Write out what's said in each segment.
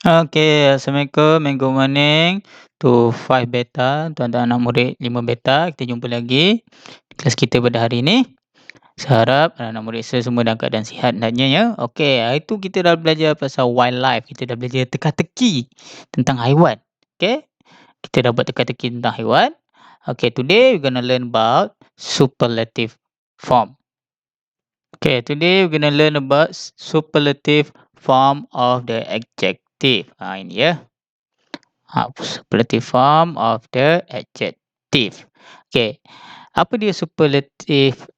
Okay, Assalamualaikum and good morning to 5 Beta, tuan-tuan anak murid 5 Beta. Kita jumpa lagi di kelas kita pada hari ini. Saya harap anak-anak murid saya semua dalam keadaan sihat hendaknya ya. Okey, hari tu kita dah belajar pasal wildlife, kita dah belajar teka-teki tentang haiwan. Okey, kita dah buat teka-teki tentang haiwan. Okay, today we're gonna learn about superlative form. Okay, today we're gonna learn about superlative form of the adjective. Ini ya. Superlative form of the adjective. Okay, apa dia superlative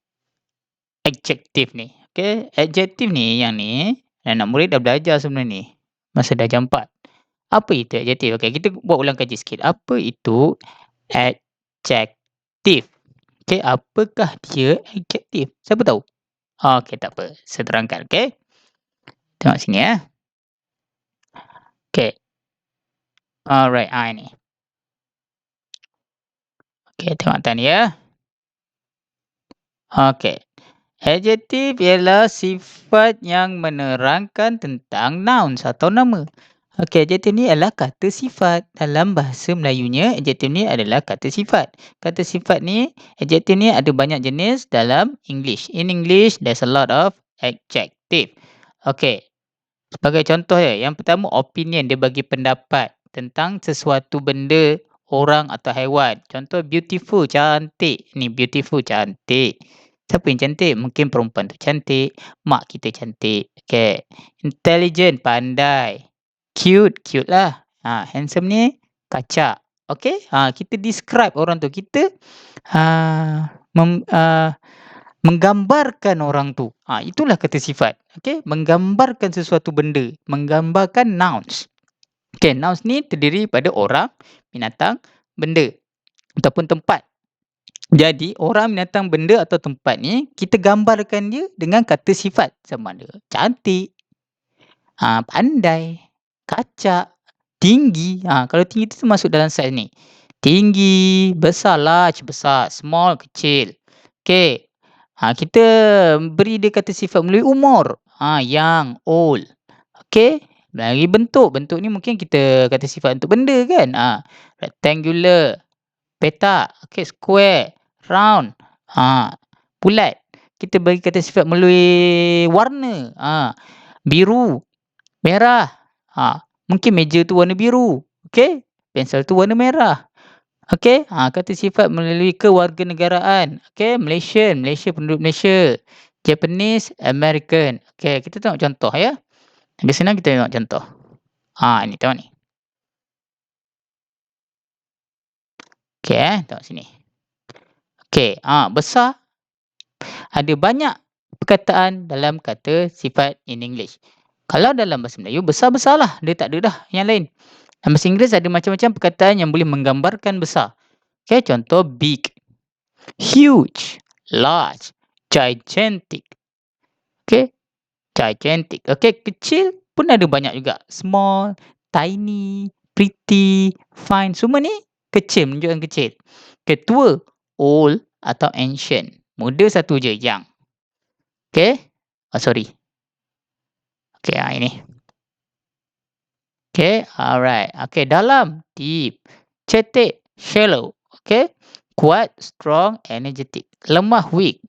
adjective ni? Okay, adjective ni yang ni anak murid dah belajar sebenarnya ni masa darjah 4. Apa itu adjective? Okay, kita buat ulang kaji sikit. Apa itu adjective? Okay, apakah dia adjective? Siapa tahu? Okay, tak apa. Saya terangkan. Okay, tengok sini ya. Okay, alright. Ini. Okay, tengok atas ni ya. Okay. Adjektif ialah sifat yang menerangkan tentang nouns atau nama. Okey, adjektif ni adalah kata sifat. Dalam bahasa Melayunya, adjektif ni adalah kata sifat. Kata sifat ni, adjektif ni ada banyak jenis dalam English. In English, there's a lot of adjective. Okey, sebagai contoh ya, yang pertama opinion, dia bagi pendapat tentang sesuatu benda, orang atau haiwan. Contoh beautiful, cantik. Ni beautiful, cantik. Siapa yang cantik? Mungkin perempuan tu cantik, mak kita cantik. Okay. Intelligent, pandai. Cute, cute lah. Handsome ni kacak. Okay. Kita describe orang tu. Kita menggambarkan orang tu. Itulah kata sifat. Okay. Menggambarkan sesuatu benda. Menggambarkan nouns. Okay. Nouns ni terdiri pada orang, binatang, benda ataupun tempat. Jadi, orang, binatang, benda atau tempat ni, kita gambarkan dia dengan kata sifat. Sama ada cantik, pandai, kacak, tinggi. Kalau tinggi tu masuk dalam saiz ni. Tinggi, besar, large, besar, small, kecil. Okay. Kita beri dia kata sifat melalui umur. Young, old. Okay. Dari bentuk. Bentuk ni mungkin kita kata sifat untuk benda kan. Rectangular, petak, okay, square, round, bulat. Kita bagi kata sifat melalui warna. Biru, merah. Mungkin meja tu warna biru. Okay. Pensel tu warna merah. Okay. Kata sifat melalui kewarganegaraan. Okay. Malaysian, Malaysia, penduduk Malaysia. Japanese, American. Okay. Kita tengok contoh ya. Di sini kita tengok contoh. Ini tengok ni. Okay. Tengok sini. Okay. Besar. Ada banyak perkataan dalam kata sifat in English. Kalau dalam bahasa Melayu, besar-besar lah. Dia tak ada dah yang lain. Dalam bahasa Inggeris ada macam-macam perkataan yang boleh menggambarkan besar. Okay, contoh big, huge, large, gigantic. Okay, gigantic. Okay, kecil pun ada banyak juga. Small, tiny, pretty, fine. Semua ni kecil, menunjukkan kecil. Okay, tua, old atau ancient. Muda satu je, young. Okay. Sorry. Okay, ini. Okay, alright. Okay, dalam, deep. Cetek, shallow. Okay. Kuat, strong, energetic. Lemah, weak.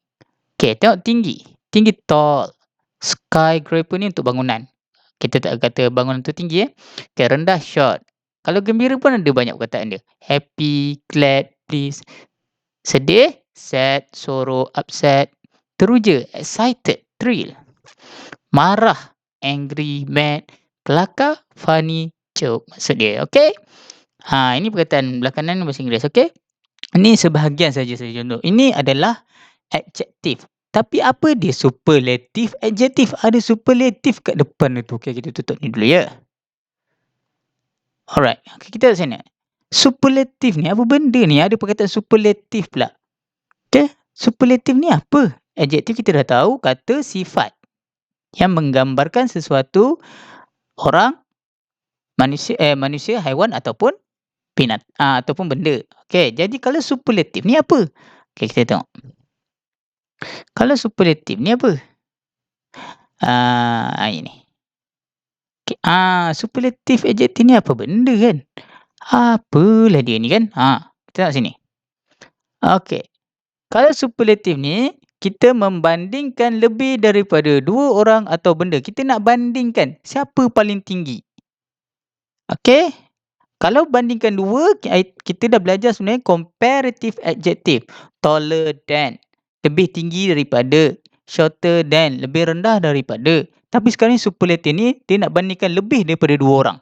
Okay, tengok tinggi. Tinggi, tall. Skyscraper ni untuk bangunan. Kita tak kata bangunan tu tinggi. Okay, rendah, short. Kalau gembira pun ada banyak perkataan dia. Happy, glad, pleased. Sedih, sad, sorrow, upset. Teruja, excited, thrill. Marah, angry, mad. Kelakar, funny, joke. Maksud dia, okay? Ini perkataan belakangan bahasa Inggeris, okay? Ini sebahagian saja saya contoh. Ini adalah adjektif. Tapi apa dia superlative adjektif? Ada superlative kat depan tu. Okay, kita tutup ni dulu ya. Alright, okay, kita kat sana. Superlative ni apa benda ni? Ada perkataan superlative pula. Okay, superlative ni apa? Adjektif kita dah tahu, kata sifat yang menggambarkan sesuatu orang, manusia, haiwan ataupun ataupun benda. Okey, jadi kalau superlative ni apa? Okey, kita tengok. Kalau superlative ni apa? Ini. Okay. Superlative adjective ni apa benda kan? Apalah dia ni kan? Kita tengok sini. Okey. Kalau superlative ni, kita membandingkan lebih daripada 2 orang atau benda. Kita nak bandingkan siapa paling tinggi. Okey? Kalau bandingkan 2, kita dah belajar sebenarnya comparative adjective. Taller than, lebih tinggi daripada. Shorter than, lebih rendah daripada. Tapi sekarang ni superlative ni, dia nak bandingkan lebih daripada 2 orang.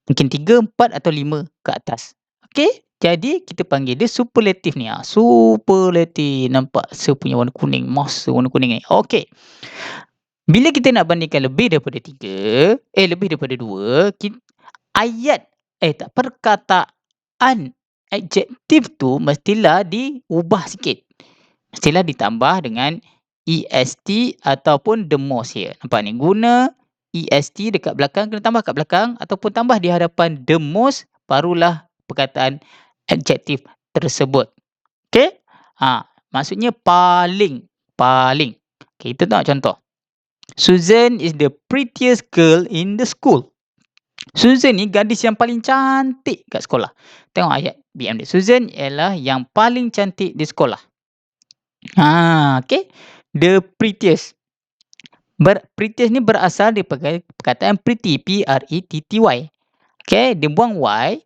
Mungkin 3, 4 atau 5 ke atas. Okey? Jadi, kita panggil dia superlative ni. Superlative. Nampak saya punya warna kuning. Mouse warna kuning ni. Okey. Bila kita nak bandingkan lebih daripada 3, lebih daripada 2, perkataan adjektif tu mestilah diubah sikit. Mestilah ditambah dengan est ataupun the most here. Nampak ni? Guna est dekat belakang, kena tambah kat belakang ataupun tambah di hadapan the most, barulah perkataan adjektif tersebut. Okey? Maksudnya paling. Paling. Okay, kita tengok contoh. Susan is the prettiest girl in the school. Susan ni gadis yang paling cantik kat sekolah. Tengok ayat BM dia. Susan ialah yang paling cantik di sekolah. Okay. The prettiest. Prettiest ni berasal daripada perkataan pretty. P-R-E-T-T-Y. Okay. Dia buang Y.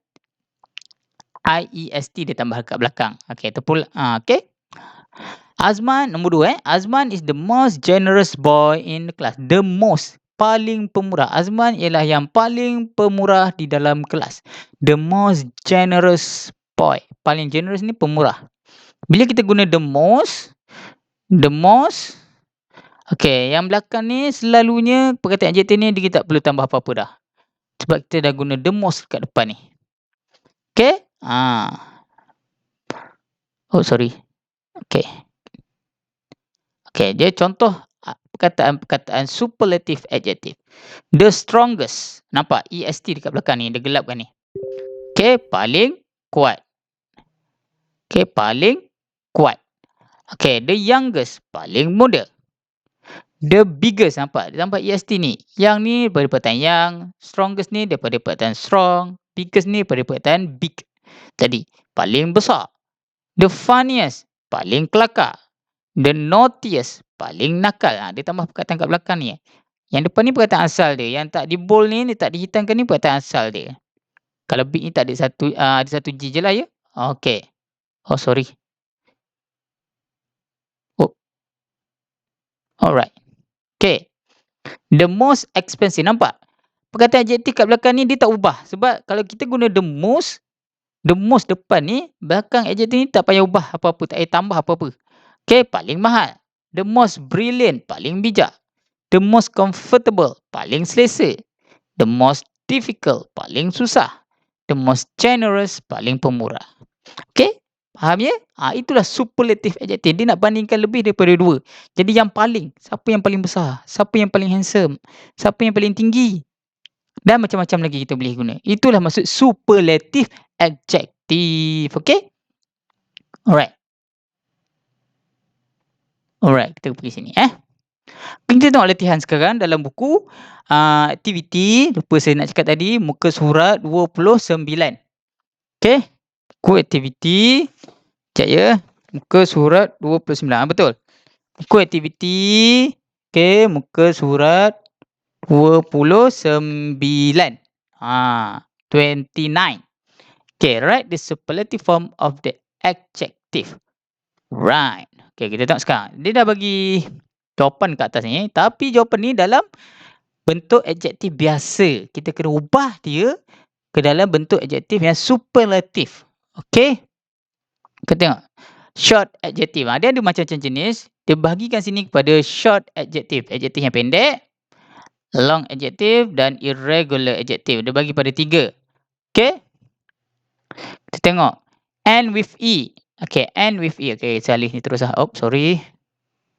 I-E-S-T dia tambah kat belakang. Okay. Okay. Azman, nombor 2. Azman is the most generous boy in the class. The most. Paling pemurah. Azman ialah yang paling pemurah di dalam kelas. The most generous boy. Paling generous ni pemurah. Bila kita guna the most. Okay, yang belakang ni selalunya perkataan adjektif ni kita tak perlu tambah apa-apa dah. Sebab kita dah guna the most kat depan ni. Okay. Oh, sorry. Okay. Okay, dia contoh perkataan superlative adjective. The strongest. Nampak? est dekat belakang ni. Dia gelapkan ni. Okay, paling kuat. Okay, paling kuat. Okay, the youngest. Paling muda. The biggest. Nampak? Nampak est ni. Yang ni daripada perkataan yang. Strongest ni daripada perkataan strong. Biggest ni daripada perkataan big. Tadi, paling besar. The funniest. Paling kelakar. The naughtiest. Paling nakal. Dia tambah perkataan kat belakang ni. Yang depan ni perkataan asal dia. Yang tak di bold ni, dia tak dihitamkan ni perkataan asal dia. Kalau big ni tak ada satu G je lah ya. Okay. Oh, sorry. Oh. Alright. Okay. The most expensive. Nampak? Perkataan adjektif kat belakang ni dia tak ubah. Sebab kalau kita guna the most depan ni, belakang adjektif ni tak payah ubah apa-apa. Tak payah tambah apa-apa. Okay. Paling mahal. The most brilliant. Paling bijak. The most comfortable. Paling selesa. The most difficult. Paling susah. The most generous. Paling pemurah. Okay. Faham ya? Itulah superlative adjective. Dia nak bandingkan lebih daripada 2. Jadi yang paling. Siapa yang paling besar? Siapa yang paling handsome? Siapa yang paling tinggi? Dan macam-macam lagi kita boleh guna. Itulah maksud superlative adjective. Okay. Alright. Alright. Kita pergi sini. Kita tengok latihan sekarang dalam buku aktiviti. Lupa saya nak cakap tadi. Muka surat 29. Okay. Buku aktiviti. Sekejap ya. Muka surat 29. Betul. Buku aktiviti. Okay. Muka surat 29. 29. Okay. Write the superlative form of the adjective. Right. Okay. Kita tengok sekarang. Dia dah bagi jawapan kat atas ni. Tapi jawapan ni dalam bentuk adjektif biasa. Kita kena ubah dia ke dalam bentuk adjektif yang superlative. Okay. Kita tengok. Short adjective. Dia ada macam-macam jenis. Dia bahagikan sini kepada short adjective. Adjektif yang pendek. Long adjective dan irregular adjective. Dia bagi pada 3. Okay. Kita tengok. End with E. Okay. End with E. Okay. Saya alih ni terus lah. Oh, sorry.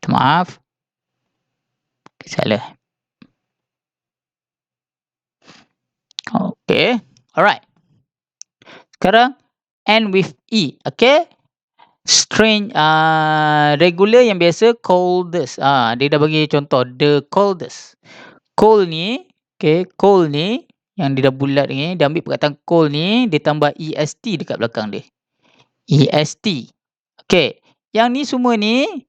Maaf. Salah. Okay. Alright. Sekarang end with E. Okay. Strange. Regular yang biasa. Coldest. Dia dah bagi contoh. The coldest. Cold ni Okay, coal ni yang dia dah bulat ni, dia ambil perkataan coal ni, dia tambah est dekat belakang dia. est. Okay, yang ni semua ni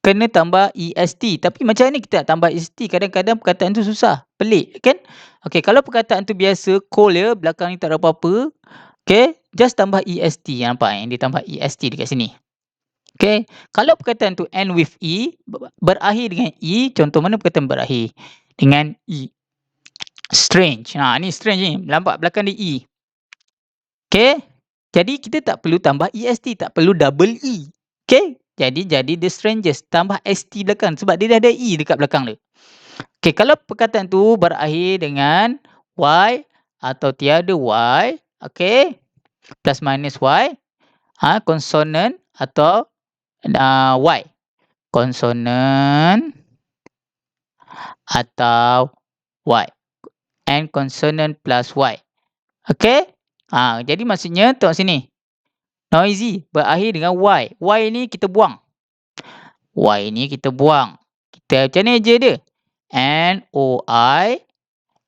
kena tambah est. Tapi macam ni kita nak tambah est? Kadang-kadang perkataan tu susah, pelik kan? Okay, kalau perkataan tu biasa, coal ya, belakang ni tak ada apa-apa. Okay, just tambah est. Nampak dia tambah est dekat sini. Okay, kalau perkataan tu end with e, berakhir dengan e, contoh mana perkataan berakhir dengan e? Strange. Ni strange ni, nampak belakang dia e. Okay, jadi kita tak perlu tambah est, tak perlu double e. Okay, jadi the strangest, tambah st belakang sebab dia dah ada e dekat belakang dia. Okay, kalau perkataan tu berakhir dengan y atau tiada y, okay, plus minus y, consonant atau y, consonant atau y, and consonant plus y. Okay, jadi maksudnya tengok sini, noisy berakhir dengan y. Y ni kita buang. Y ni kita buang. Kita macam ni je dia. N-O-I,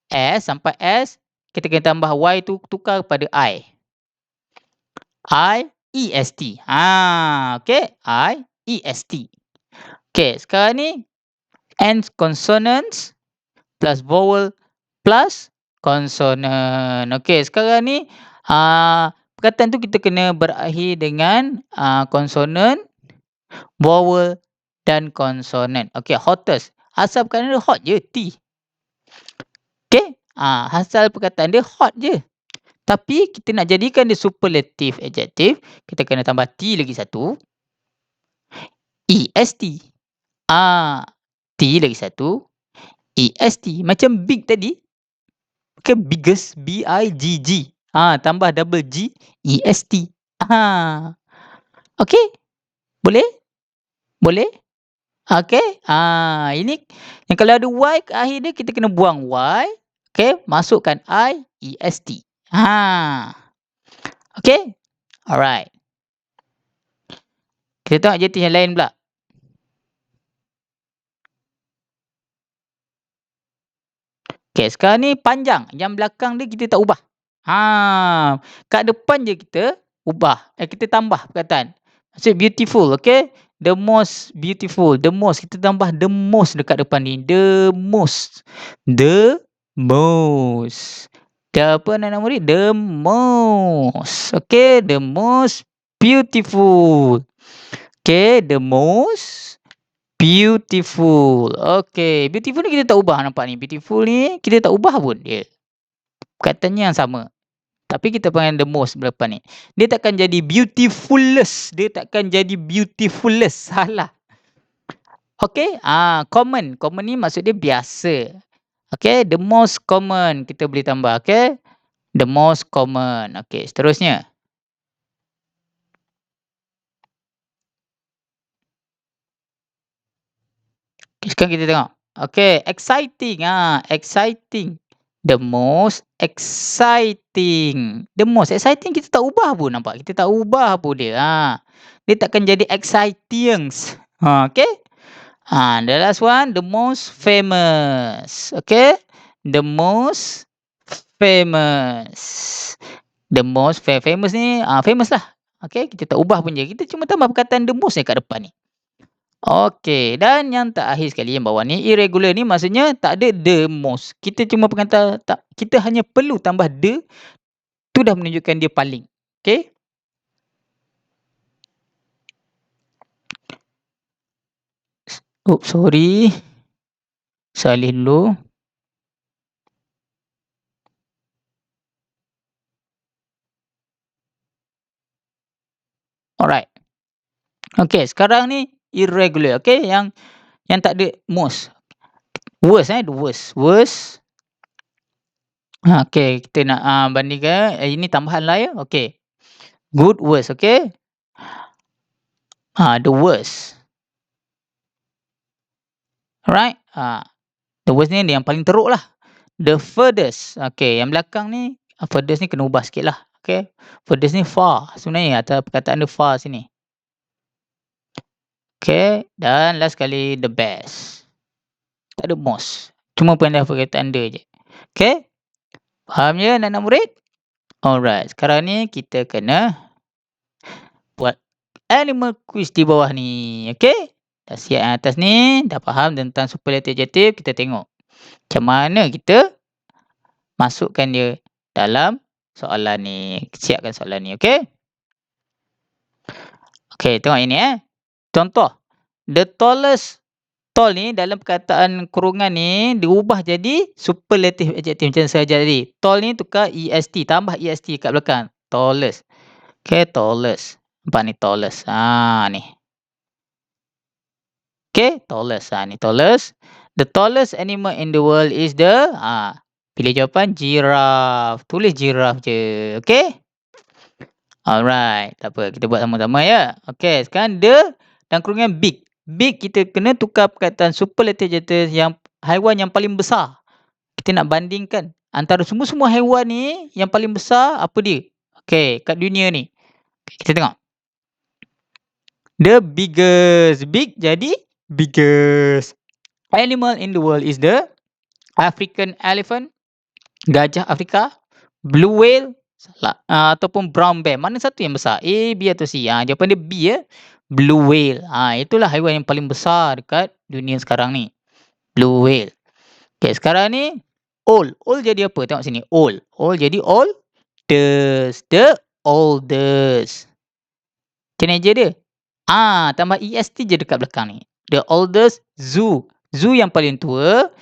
S sampai S, kita kena tambah Y tu tukar kepada I. I-E-S-T. Okay. I-E-S-T. Okay, sekarang ni and consonants plus vowel plus consonant. Okay, sekarang ni perkataan tu kita kena berakhir dengan consonant, vowel dan consonant. Okay, hottest. Asal perkataan dia hot je, T. Okay, asal perkataan dia hot je. Tapi kita nak jadikan dia superlative adjective, kita kena tambah T lagi satu. E-S-T. T lagi satu. E-S-T. Macam big tadi. Okay, biggest. B-I-G-G. Tambah double G. E-S-T. Okay. Boleh? Boleh? Okay. Ini yang kalau ada Y ke akhir dia, kita kena buang Y. Okay. Masukkan I, E-S-T. Okay. Alright. Kita tengok adjektif yang lain pula. Okay, sekarang ni panjang. Yang belakang dia kita tak ubah. Kat depan je kita ubah. Kita tambah perkataan. Maksud beautiful, okay? The most beautiful. The most. Kita tambah the most dekat depan ni. The most. The most. Apa nama dia? The most. Okay, the most beautiful. Okay, the most beautiful. Okay, beautiful ni kita tak ubah, nampak ni. Beautiful ni kita tak ubah pun dia. Perkataannya yang sama. Tapi kita panggil the most depan ni. Dia takkan jadi beautifulest. Dia takkan jadi beautifulest. Salah. Okay, common. Common ni maksud dia biasa. Okay, the most common kita boleh tambah. Okay, the most common. Okay, seterusnya. Sekarang kita tengok. Okay, exciting. Exciting. The most exciting. The most exciting kita tak ubah pun, nampak. Kita tak ubah pun dia. Dia takkan jadi exciting. Okay. The last one, the most famous. Okay. The most famous. The most famous ni, famous lah. Okay, kita tak ubah pun je. Kita cuma tambah perkataan the most ni kat depan ni. Okey, dan yang terakhir sekali yang bawah ni, irregular ni maksudnya tak ada the most. Kita cuma pengantar, kita hanya perlu tambah the, tu dah menunjukkan dia paling. Okey. Sorry. Salin dulu. Alright. Okey, sekarang ni irregular. Okey, yang tak ada most. Worst, the worst. Worst. Okey, kita nak bandingkan. Ini tambahan lah ya. Okey. Good, worst. Okey. The worst. Alright. The worst ni yang paling teruk lah. The furthest. Okay, yang belakang ni, furthest ni kena ubah sikit lah. Okay, furthest ni far. Sebenarnya atas perkataan dia far sini. Okay, dan last kali the best. Tak ada most. Cuma pindah perkataan the je. Okay? Faham je anak-anak murid? Alright, sekarang ni kita kena buat animal quiz di bawah ni. Okay? Dah siap yang atas ni, dah faham tentang superlative adjective, kita tengok macam mana kita masukkan dia dalam soalan ni. Siapkan soalan ni, okay? Okay, tengok ini Contoh. The tallest. Tall ni dalam perkataan kurungan ni diubah jadi superlative adjective macam saya ajar tadi. Tall ni tukar EST, tambah EST kat belakang. Tallest. Okay, tallest. Nampak ni tallest. Ni. Okay, tallest. Ni tallest. The tallest animal in the world is the pilih jawapan giraffe. Tulis giraffe je. Okay? Alright. Tak apa, kita buat sama-sama ya. Okay, sekarang the dan kurungan big. Big kita kena tukar perkataan superlative adjective yang haiwan yang paling besar. Kita nak bandingkan antara semua-semua haiwan ni yang paling besar apa dia? Okay, kat dunia ni. Okay, kita tengok. The biggest. Big jadi biggest. Animal in the world is the African elephant, gajah Afrika, blue whale, ataupun brown bear. Mana satu yang besar? A, B atau C? Jawapan dia B ya. Blue whale. Itulah haiwan yang paling besar dekat dunia sekarang ni. Blue whale. Okay, sekarang ni old. Old jadi apa? Tengok sini. Old. Old jadi oldest. The oldest. Macam mana je dia? Tambah EST je dekat belakang ni. The oldest zoo. Zoo yang paling tua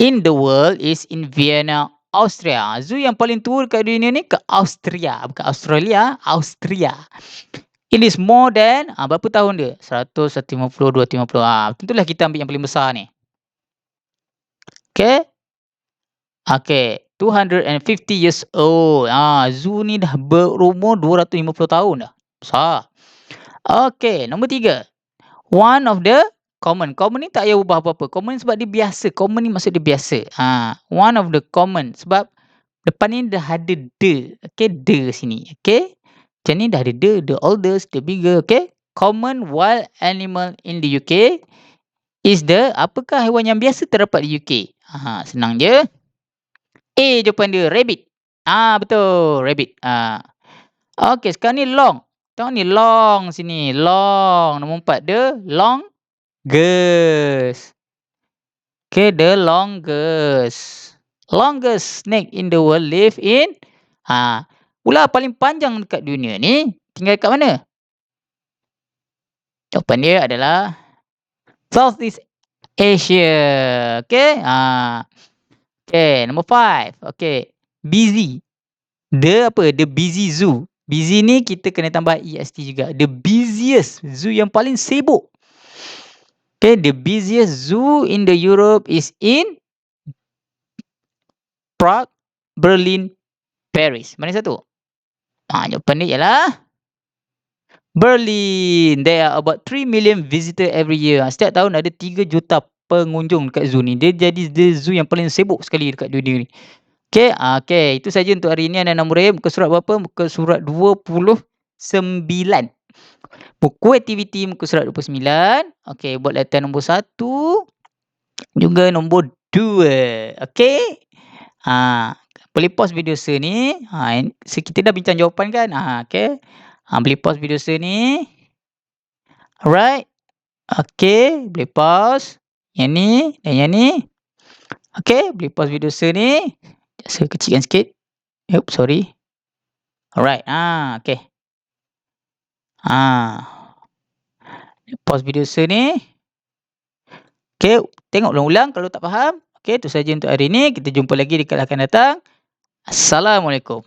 in the world is in Vienna, Austria. Zoo yang paling tua dekat dunia ni ke Austria. Bukan Australia, Austria. It is more than, berapa tahun dia? 100, 150, 250. Tentulah kita ambil yang paling besar ni. Okay. Okay. 250 years old. Zoo ni dah berumur 250 tahun dah. Besar. Okay. Nombor 3. One of the common. Common ni tak payah ubah apa-apa. Common sebab dia biasa. Common ni maksud dia biasa. One of the common. Sebab depan ni dah ada the. Okay. The sini. Okay. Macam ni dah ada the oldest, the bigger. Okay. Common wild animal in the UK is the, apakah haiwan yang biasa terdapat di UK? Senang je. A jawapan dia. Rabbit. Betul. Rabbit. Okay. Sekarang ni long. Tengok ni long sini. Long. Nombor 4. The longest. Okay. The longest. Longest snake in the world live in. Ular paling panjang dekat dunia ni tinggal kat mana? Jawapan dia adalah Southeast Asia. Okay. Okay. Nombor 5. Okay. Busy. The apa? The busy zoo. Busy ni kita kena tambah EST juga. The busiest zoo yang paling sibuk. Okay. The busiest zoo in the Europe is in Prague, Berlin, Paris. Mana satu? Jawapan dia ialah Berlin. There are about 3 million visitor every year. Setiap tahun ada 3 juta pengunjung dekat zoo ni. Dia jadi zoo yang paling sibuk sekali dekat dunia ni. Okay. Okay. Itu saja untuk hari ini anak-anak murid. Muka surat berapa? Muka surat 29. Buku aktiviti muka surat 29. Okay. Buat latihan nombor 1. Juga nombor 2. Okay. Boleh pause video saya ni. Kita dah bincang jawapan kan? Okay. Boleh pause video saya ni. Alright. Okay. Boleh pause. Yang ni dan yang ni. Okay. Boleh pause video saya ni. Saya kecilkan sikit. Sorry. Alright. Okay. Pause video saya ni. Okay. Tengok ulang-ulang kalau tak faham. Okay. Itu saja untuk hari ini. Kita jumpa lagi di kelas akan datang. Assalamualaikum.